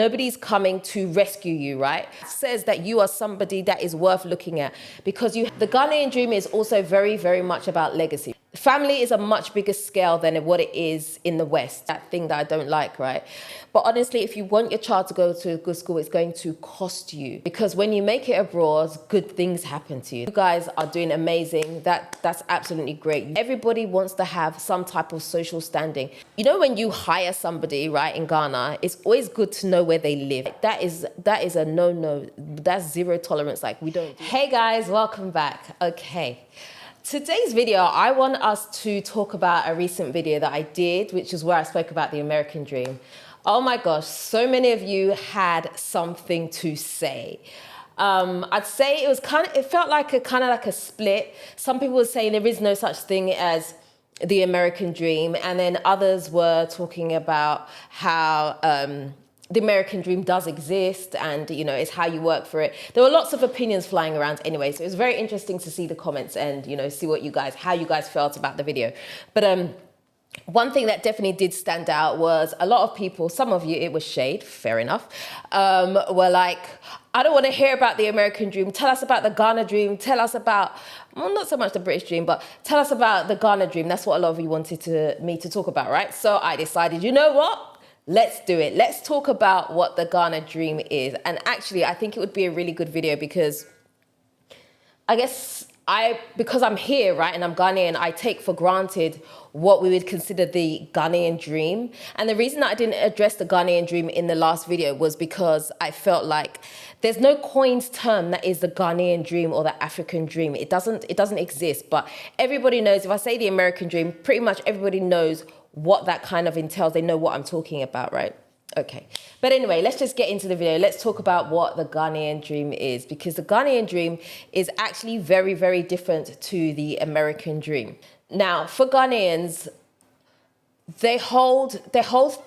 Nobody's coming to rescue you, right? It says that you are somebody that is worth looking at because the Ghanaian dream is also very, very much about legacy. Family is a much bigger scale than what it is in the West. That thing that I don't like, right? But honestly, if you want your child to go to a good school, it's going to cost you. Because when you make it abroad, good things happen to you. You guys are doing amazing. That's absolutely great. Everybody wants to have some type of social standing. You know, when you hire somebody, right, in Ghana, it's always good to know where they live. That is a no-no. That's zero tolerance. Like, we don't do. Hey guys, welcome back. Okay. Today's video, I want us to talk about a recent video that I did, which is where I spoke about the American dream. Oh my gosh, so many of you had something to say. I'd say it felt like a split. Some people were saying there is no such thing as the American dream, and then others were talking about how the American dream does exist and, you know, it's how you work for it. There were lots of opinions flying around anyway, so it was very interesting to see the comments and, you know, see how you guys felt about the video. But one thing that definitely did stand out was a lot of people, some of you, it was shade, fair enough, were like, I don't want to hear about the American dream. Tell us about the Ghana dream. Tell us about, well, not so much the British dream, but tell us about the Ghana dream. That's what a lot of you wanted me to talk about, right? So I decided, you know what? Let's do it. Let's talk about what the Ghana dream is. And actually, I think it would be a really good video because I guess because I'm here, right, and I'm Ghanaian, I take for granted what we would consider the Ghanaian dream. And the reason that I didn't address the Ghanaian dream in the last video was because I felt like there's no coined term that is the Ghanaian dream or the African dream. It doesn't exist, but everybody knows, if I say the American dream, pretty much everybody knows what that kind of entails. They know what I'm talking about, right? Okay. But anyway, let's just get into the video. Let's talk about what the Ghanaian dream is, because the Ghanaian dream is actually very, very different to the American dream. Now, for Ghanaians, they hold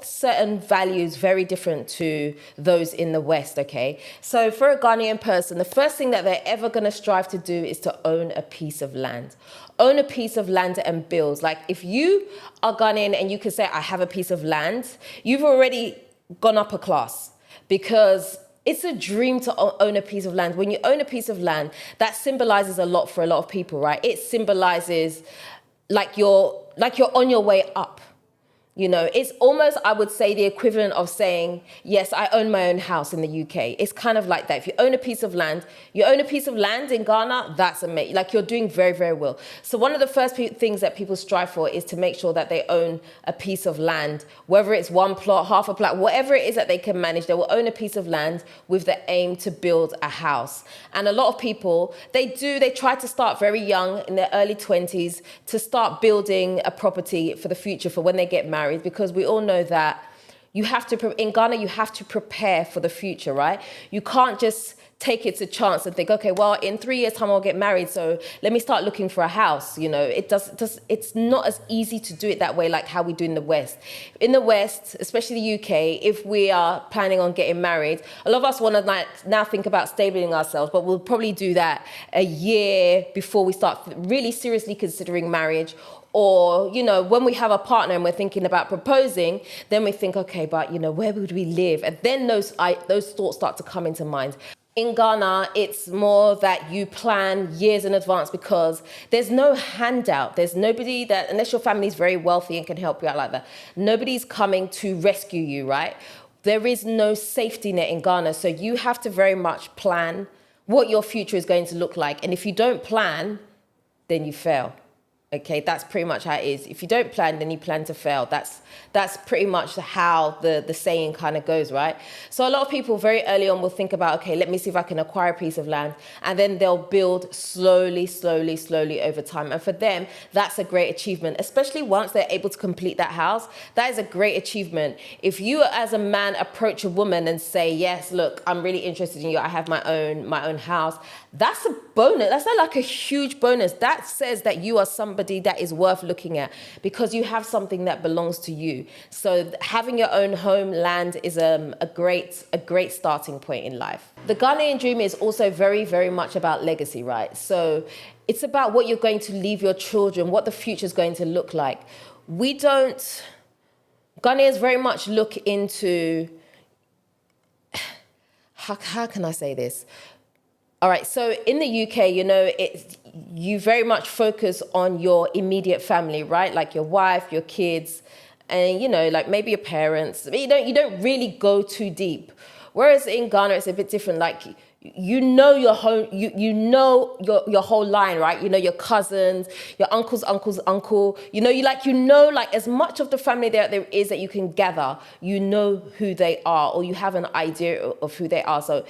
certain values very different to those in the West, okay? So for a Ghanaian person, the first thing that they're ever going to strive to do is to own a piece of land. Own a piece of land and build. Like, if you are Ghanaian and you can say, I have a piece of land, you've already gone up a class, because it's a dream to own a piece of land. When you own a piece of land, that symbolizes a lot for a lot of people, right? It symbolizes like you're on your way up. You know, it's almost, I would say, the equivalent of saying, yes, I own my own house in the UK. It's kind of like that. If you own a piece of land, in Ghana, that's amazing. Like, you're doing very, very well. So one of the first things that people strive for is to make sure that they own a piece of land, whether it's one plot, half a plot, whatever it is that they can manage, they will own a piece of land with the aim to build a house. And a lot of people, they try to start very young in their early 20s to start building a property for the future, for when they get married. Because we all know that in Ghana, you have to prepare for the future, right? You can't just take it to chance and think, okay, well, in 3 years' time, I'll get married, so let me start looking for a house. You know, it's not as easy to do it that way, like how we do in the West. In the West, especially the UK, if we are planning on getting married, a lot of us want to now think about stabling ourselves, but we'll probably do that a year before we start really seriously considering marriage. Or, you know, when we have a partner and we're thinking about proposing, then we think, okay, but, you know, where would we live? And then those thoughts start to come into mind. In Ghana, it's more that you plan years in advance, because there's no handout. There's nobody that, unless your family is very wealthy and can help you out like that, nobody's coming to rescue you, right? There is no safety net in Ghana. So you have to very much plan what your future is going to look like. And if you don't plan, then you fail. Okay, that's pretty much how it is. If you don't plan, then you plan to fail. That's pretty much how the saying kind of goes, right? So a lot of people very early on will think about, okay, let me see if I can acquire a piece of land, and then they'll build slowly over time. And for them, that's a great achievement, especially once they're able to complete that house. That is a great achievement. If you as a man approach a woman and say, yes, look, I'm really interested in you, I have my own house, that's a bonus. That's like a huge bonus. That says that you are somebody that is worth looking at, because you have something that belongs to you. So having your own home, land, is a great starting point in life. The Ghanaian dream is also very, very much about legacy, right? So it's about what you're going to leave your children, what the future is going to look like. Ghanaians very much look into how can I say this? All right, so in the UK, you very much focus on your immediate family, right? Like your wife, your kids, and like maybe your parents. You don't really go too deep. Whereas in Ghana, it's a bit different. Like your home, your whole line, right? Your cousins, your uncle's uncle. Like as much of the family there is that you can gather. You know who they are, or you have an idea of who they are. So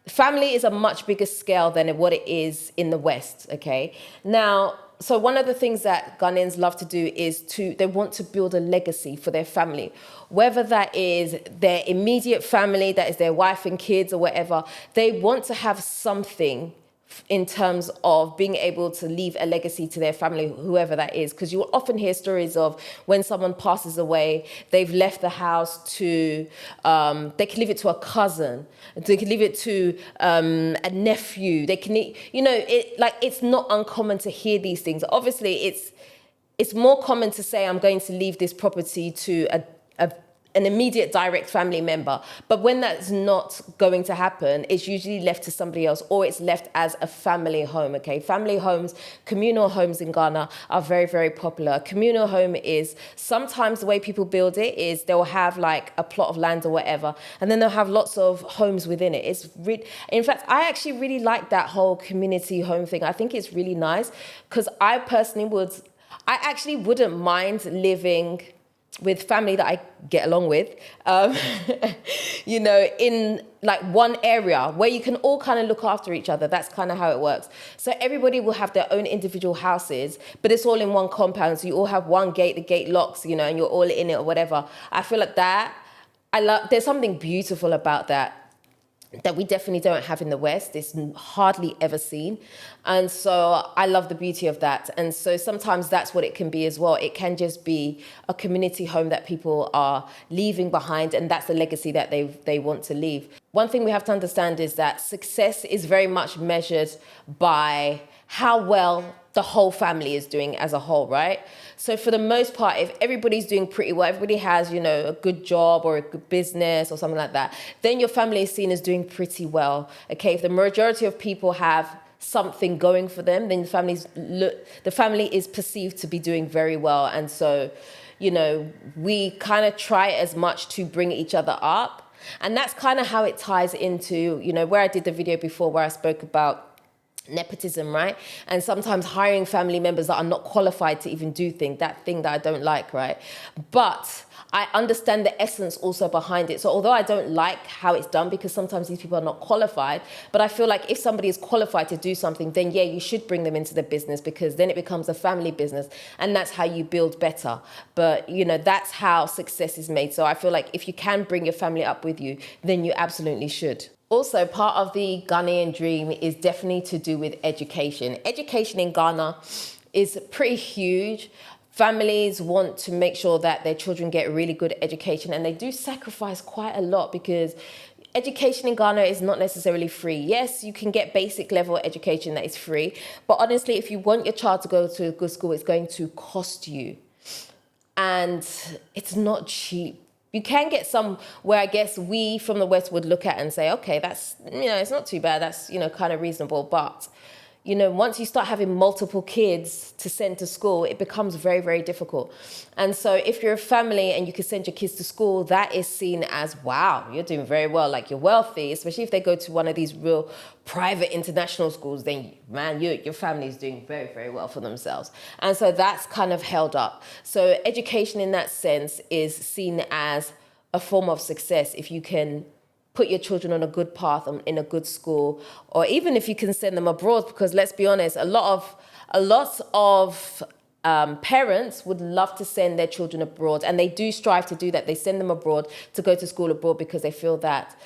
family is a much bigger scale than what it is in the West, okay? Now, so one of the things that Ghanaians love to do is they want to build a legacy for their family. Whether that is their immediate family, that is their wife and kids or whatever, they want to have something in terms of being able to leave a legacy to their family, whoever that is. Because you will often hear stories of when someone passes away, they've left the house to, they can leave it to a cousin, they can leave it to a nephew, they can, it's not uncommon to hear these things. Obviously, it's more common to say, I'm going to leave this property to an immediate direct family member. But when that's not going to happen, it's usually left to somebody else, or it's left as a family home, okay? Family homes, communal homes in Ghana are very, very popular. A communal home is sometimes the way people build it is they'll have like a plot of land or whatever, and then they'll have lots of homes within it. In fact, I actually really like that whole community home thing. I think it's really nice because I actually wouldn't mind living with family that I get along with, in like one area where you can all kind of look after each other. That's kind of how it works. So everybody will have their own individual houses, but it's all in one compound. So you all have one gate, the gate locks, and you're all in it or whatever. I feel like there's something beautiful about that we definitely don't have in the West. It's hardly ever seen. And so I love the beauty of that. And so sometimes that's what it can be as well. It can just be a community home that people are leaving behind, and that's the legacy that they want to leave. One thing we have to understand is that success is very much measured by how well the whole family is doing as a whole, right? So for the most part, if everybody's doing pretty well, everybody has, a good job or a good business or something like that, then your family is seen as doing pretty well, okay? If the majority of people have something going for them, then the family is perceived to be doing very well. And so, we kind of try as much to bring each other up. And that's kind of how it ties into, where I did the video before where I spoke about nepotism, right? And sometimes hiring family members that are not qualified to even do that thing that I don't like, right? But I understand the essence also behind it. So although I don't like how it's done, because sometimes these people are not qualified, but I feel like if somebody is qualified to do something, then yeah, you should bring them into the business, because then it becomes a family business, and that's how you build better. But that's how success is made. So I feel like if you can bring your family up with you, then you absolutely should. Also, part of the Ghanaian dream is definitely to do with education. Education in Ghana is pretty huge. Families want to make sure that their children get really good education, and they do sacrifice quite a lot, because education in Ghana is not necessarily free. Yes, you can get basic level education that is free, but honestly, if you want your child to go to a good school, it's going to cost you. And it's not cheap. You can get some where I guess we from the West would look at and say, okay, that's, it's not too bad. That's, kind of reasonable. But, once you start having multiple kids to send to school, it becomes very, very difficult. And so if you're a family and you can send your kids to school, that is seen as, wow, you're doing very well. Like, you're wealthy, especially if they go to one of these real private international schools, then man, your family is doing very, very well for themselves. And so that's kind of held up. So education in that sense is seen as a form of success if you can put your children on a good path in a good school, or even if you can send them abroad, because let's be honest, a lot of parents would love to send their children abroad, and they do strive to do that. They send them abroad to go to school abroad because they feel that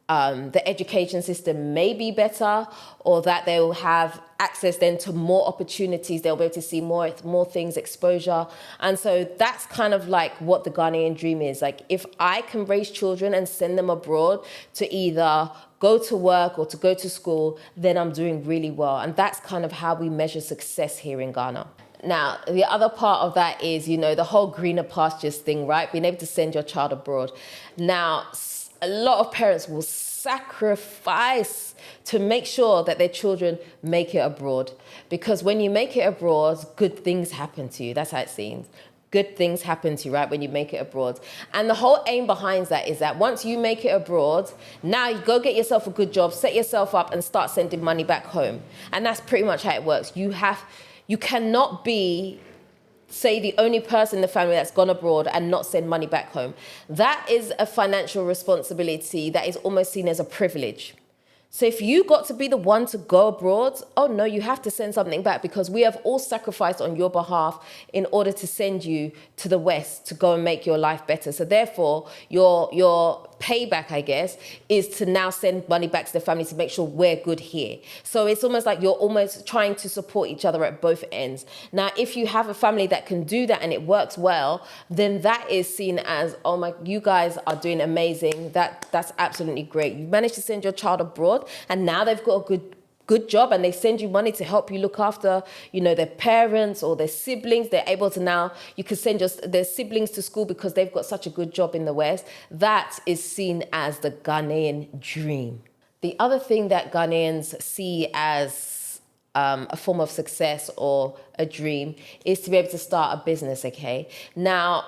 the education system may be better, or that they will have access then to more opportunities. They'll be able to see more things, exposure. And so that's kind of like what the Ghanaian dream is. Like, if I can raise children and send them abroad to either go to work or to go to school, then I'm doing really well. And that's kind of how we measure success here in Ghana. Now, the other part of that is, the whole greener pastures thing, right? Being able to send your child abroad. Now, a lot of parents will sacrifice to make sure that their children make it abroad. Because when you make it abroad, good things happen to you. That's how it seems. Good things happen to you, right, when you make it abroad. And the whole aim behind that is that once you make it abroad, now you go get yourself a good job, set yourself up and start sending money back home. And that's pretty much how it works. You cannot be, say, the only person in the family that's gone abroad and not send money back home. That is a financial responsibility that is almost seen as a privilege. So if you got to be the one to go abroad, oh no, you have to send something back, because we have all sacrificed on your behalf in order to send you to the West to go and make your life better. So therefore, your payback, I guess, is to now send money back to the family to make sure we're good here. So it's almost like you're almost trying to support each other at both ends. Now, if you have a family that can do that and it works well, then that is seen as, oh my, you guys are doing amazing. That's absolutely great. You managed to send your child abroad and now they've got a good job and they send you money to help you look after, their parents or their siblings. They're able to now, you can send their siblings to school because they've got such a good job in the West. That is seen as the Ghanaian dream. The other thing that Ghanaians see as a form of success or a dream is to be able to start a business, okay? Now,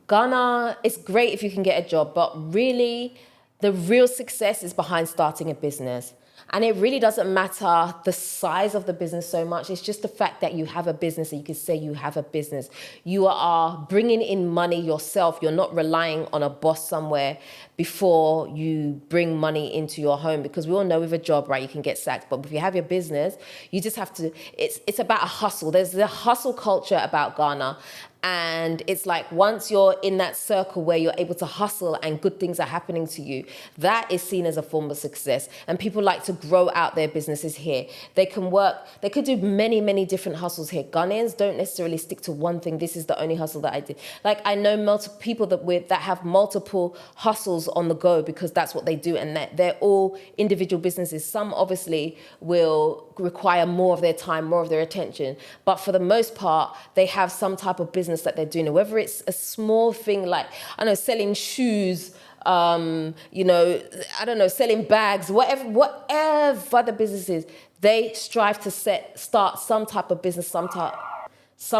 Ghana, it's great if you can get a job, but really, the real success is behind starting a business. And it really doesn't matter the size of the business so much. It's just the fact that you have a business and you can say you have a business. You are bringing in money yourself. You're not relying on a boss somewhere before you bring money into your home. Because we all know with a job, right, you can get sacked. But if you have your business, you just have to, it's about a hustle. There's the hustle culture about Ghana. And it's like once you're in that circle where you're able to hustle and good things are happening to you, that is seen as a form of success. And people like to grow out their businesses here. They can work, they could do many, many different hustles here. Ghanaians don't necessarily stick to one thing. This is the only hustle that I did. Like I know multiple people that have multiple hustles on the go because that's what they do. And they're all individual businesses. Some obviously will require more of their time, more of their attention. But for the most part, they have some type of business that they're doing, whether it's a small thing like, I don't know, selling shoes, I don't know, selling bags, whatever the business is, they strive to start some type of business, some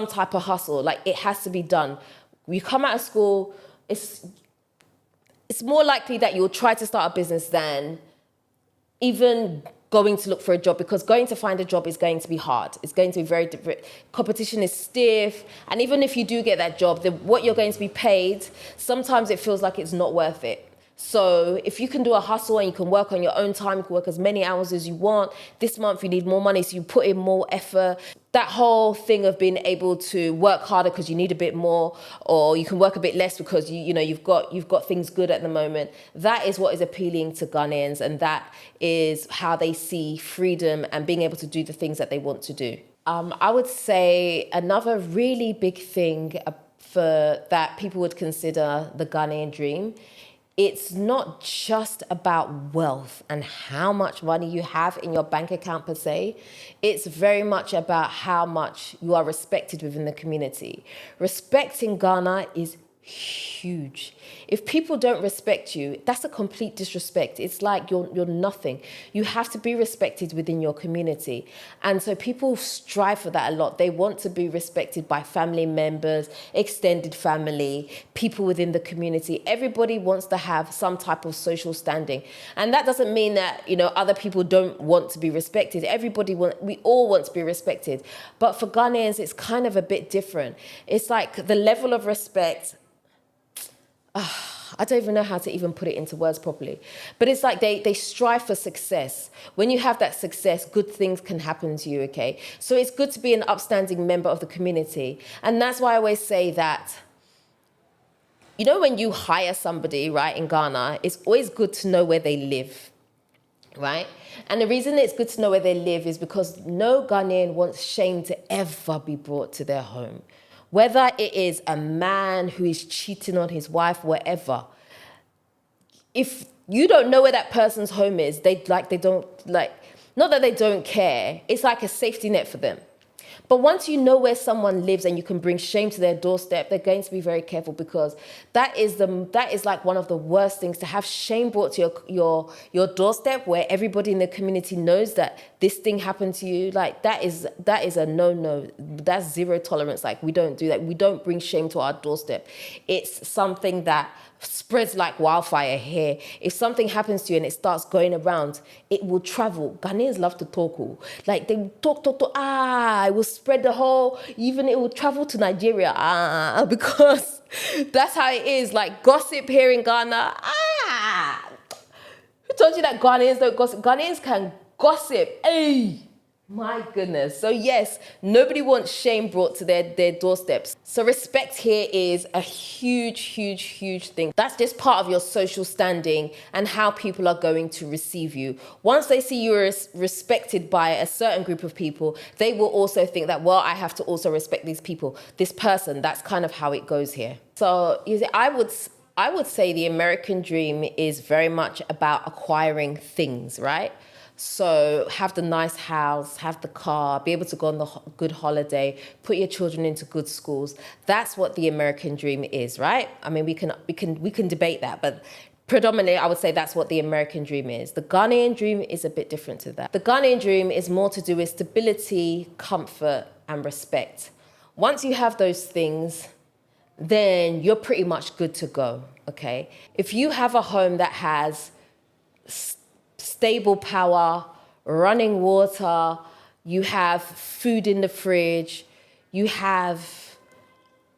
type of hustle. Like it has to be done. You come out of school, it's more likely that you'll try to start a business than even going to look for a job, because going to find a job is going to be hard. It's going to be very different. Competition is stiff. And even if you do get that job, what you're going to be paid, sometimes it feels like it's not worth it. So if you can do a hustle and you can work on your own time, you can work as many hours as you want. This month you need more money, so you put in more effort. That whole thing of being able to work harder because you need a bit more, or you can work a bit less because you've got things good at the moment. That is what is appealing to Ghanaians, and that is how they see freedom and being able to do the things that they want to do. I would say another really big thing for that people would consider the Ghanaian dream, it's not just about wealth and how much money you have in your bank account per se. It's very much about how much you are respected within the community. Respect in Ghana is huge. If people don't respect you, that's a complete disrespect. It's like you're nothing. You have to be respected within your community. And so people strive for that a lot. They want to be respected by family members, extended family, people within the community. Everybody wants to have some type of social standing. And that doesn't mean that, other people don't want to be respected. We all want to be respected. But for Ghanaians, it's kind of a bit different. It's like the level of respect, I don't even know how to even put it into words properly. But it's like they strive for success. When you have that success, good things can happen to you, okay? So it's good to be an upstanding member of the community. And that's why I always say that, when you hire somebody, right, in Ghana, it's always good to know where they live, right? And the reason it's good to know where they live is because no Ghanaian wants shame to ever be brought to their home. Whether it is a man who is cheating on his wife, whatever. If you don't know where that person's home is, not that they don't care, it's like a safety net for them. But once you know where someone lives and you can bring shame to their doorstep, they're going to be very careful, because that is like one of the worst things, to have shame brought to your doorstep, where everybody in the community knows that this thing happened to you. Like, that is a no. That's zero tolerance. Like, we don't do that. We don't bring shame to our doorstep. It's something that spreads like wildfire here. If something happens to you and it starts going around, it will travel. Ghanaians love to talk. Like, they talk. It will spread the whole, even it will travel to Nigeria. Because that's how it is. Like, gossip here in Ghana. Who told you that Ghanaians don't gossip? Ghanaians can gossip. Hey! My goodness. So yes, nobody wants shame brought to their doorsteps. So respect here is a huge thing. That's just part of your social standing and how people are going to receive you. Once they see you are respected by a certain group of people, they will also think that, well, I have to also respect these people, this person. That's kind of how it goes here. So you see, I would say the American dream is very much about acquiring things, right? So have the nice house, have the car, be able to go on the good holiday, put your children into good schools. That's what the American dream is, right? I mean, we can debate that, but predominantly, I would say that's what the American dream is. The Ghanaian dream is a bit different to that. The Ghanaian dream is more to do with stability, comfort, and respect. Once you have those things, then you're pretty much good to go, okay? If you have a home that has stable power, running water, you have food in the fridge, you have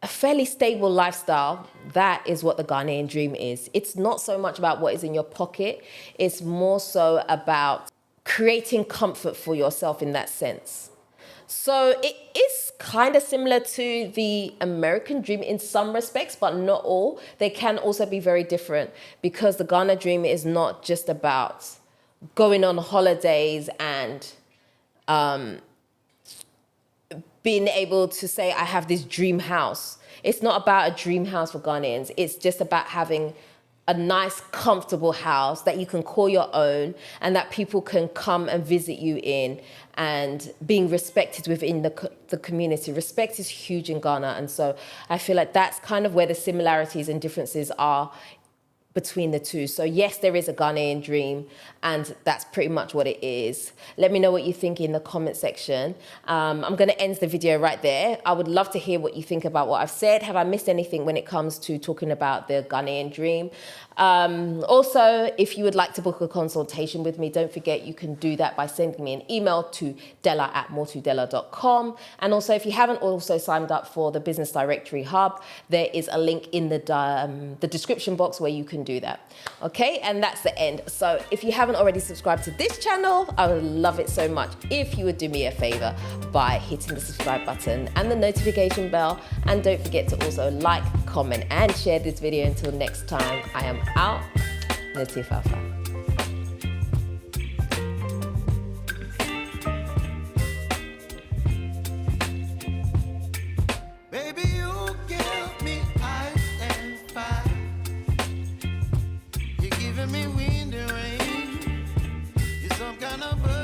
a fairly stable lifestyle, that is what the Ghanaian dream is. It's not so much about what is in your pocket, it's more so about creating comfort for yourself in that sense. So it is kind of similar to the American dream in some respects, but not all. They can also be very different, because the Ghana dream is not just about going on holidays and being able to say, I have this dream house. It's not about a dream house for Ghanaians. It's just about having a nice, comfortable house that you can call your own and that people can come and visit you in, and being respected within the community. Respect is huge in Ghana. And so I feel like that's kind of where the similarities and differences are between the two. So yes, there is a Ghanaian dream, and that's pretty much what it is. Let me know what you think in the comment section. I'm going to end the video right there. I would love to hear what you think about what I've said. Have I missed anything when it comes to talking about the Ghanaian dream? Also, if you would like to book a consultation with me, don't forget you can do that by sending me an email to dela@mortodela.com. And also, if you haven't also signed up for the Business Directory Hub, there is a link in the description box where you can do that. Okay, and that's the end. So if you haven't already subscribed to this channel, I would love it so much if you would do me a favor by hitting the subscribe button and the notification bell. And don't forget to also like, comment, and share this video. Until next time, I am out. Nutifafa. Me wind and rain, you're some kind of bird.